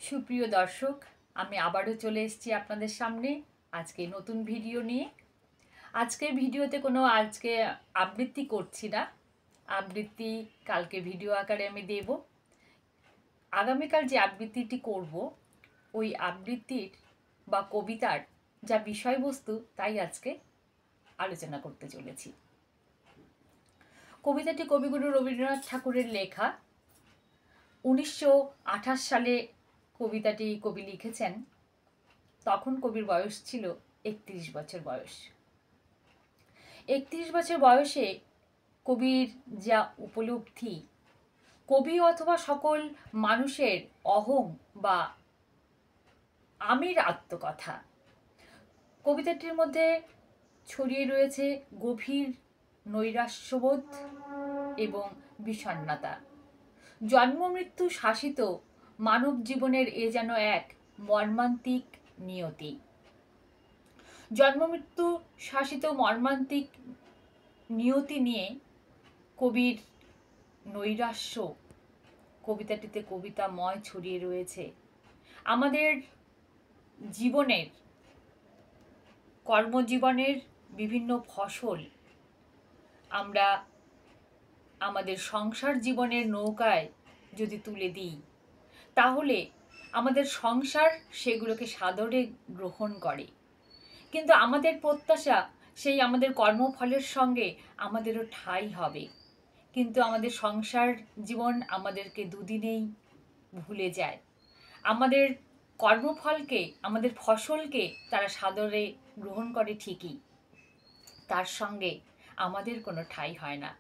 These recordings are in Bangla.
সুপ্রিয় দর্শক, আমি আবারও চলে এসেছি আপনাদের সামনে আজকে নতুন ভিডিও নিয়ে। আজকের ভিডিওতে আজকে আবৃত্তি করছি না। আবৃত্তি কালকে ভিডিও আকারে আমি দেব। আগামীকাল যে আবৃত্তিটি করব, ওই আবৃত্তির বা কবিতার যা বিষয়বস্তু তাই আজকে আলোচনা করতে চলেছি। কবিতাটি কবিগুরু রবীন্দ্রনাথ ঠাকুরের লেখা। 1928 সালে কবিতাটি কবি লিখেছেন। তখন কবির বয়স ছিল 31 বছর বয়স। 31 বছর বয়সে কবির যা উপলব্ধি, কবি অথবা সকল মানুষের অহং বা আমির আত্মকথা, কবিতাটির মধ্যে ছড়িয়ে রয়েছে গভীর নৈরাশ্যবোধ এবং বিষণ্ণতা। জন্ম মৃত্যু শাসিত মানব জীবনের এ যেন এক মর্মান্তিক নিয়তি। জন্ম মৃত্যু শাসিত মর্মান্তিক নিয়তি নিয়ে কবির নৈরাশ্য কবিতাটিতে কবিতাময় ছড়িয়ে রয়েছে। আমাদের জীবনের, কর্মজীবনের বিভিন্ন ফসল আমরা আমাদের সংসার জীবনের নৌকায় যদি তুলে দিই, তাহলে আমাদের সংসার সেগুলোকে সাদরে গ্রহণ করে। কিন্তু আমাদের প্রত্যাশা সেই আমাদের কর্মফলের সঙ্গে আমাদেরও ঠাঁই হবে। কিন্তু আমাদের সংসার জীবন আমাদেরকে দুদিনেই ভুলে যায়। আমাদের কর্মফলকে, আমাদের ফসলকে তারা সাদরে গ্রহণ করে ঠিকই, তার সঙ্গে আমাদের কোনো ঠাঁই হয় না।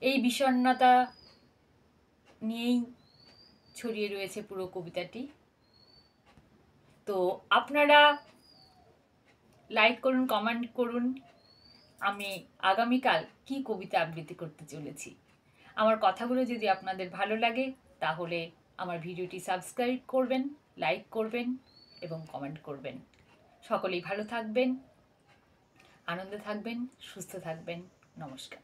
এই বিষণ্ণতা নিয়েই ছড়িয়ে রয়েছে পুরো কবিতাটি। তো আপনারা লাইক করুন, কমেন্ট করুন আমি আগামীকাল কি কবিতা আবৃত্তি করতে চলেছি। আমার কথাগুলো যদি আপনাদের ভালো লাগে তাহলে আমার ভিডিওটি সাবস্ক্রাইব করবেন, লাইক করবেন এবং কমেন্ট করবেন। সকলেই ভালো থাকবেন, আনন্দে থাকবেন, সুস্থ থাকবেন। নমস্কার।